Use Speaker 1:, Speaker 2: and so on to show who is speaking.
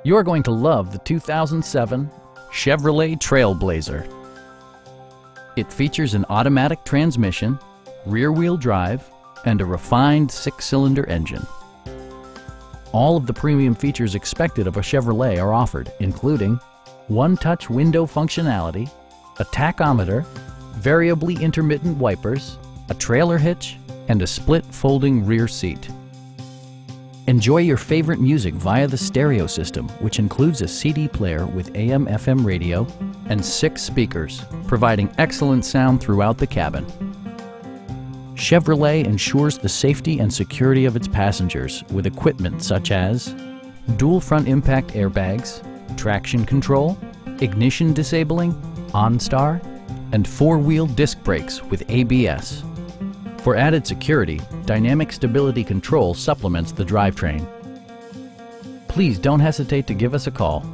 Speaker 1: You're going to love the 2007 Chevrolet Trailblazer. It features an automatic transmission, rear-wheel drive, and a refined 6-cylinder engine. All of the premium features expected of a Chevrolet are offered, including one-touch window functionality, a tachometer, variably intermittent wipers, a trailer hitch, and a split folding rear seat. Enjoy your favorite music via the stereo system, which includes a CD player with AM/FM radio and 6 speakers, providing excellent sound throughout the cabin. Chevrolet ensures the safety and security of its passengers with equipment such as dual front impact airbags, traction control, ignition disabling, OnStar, and 4-wheel disc brakes with ABS. For added security, Dynamic Stability Control supplements the drivetrain. Please don't hesitate to give us a call.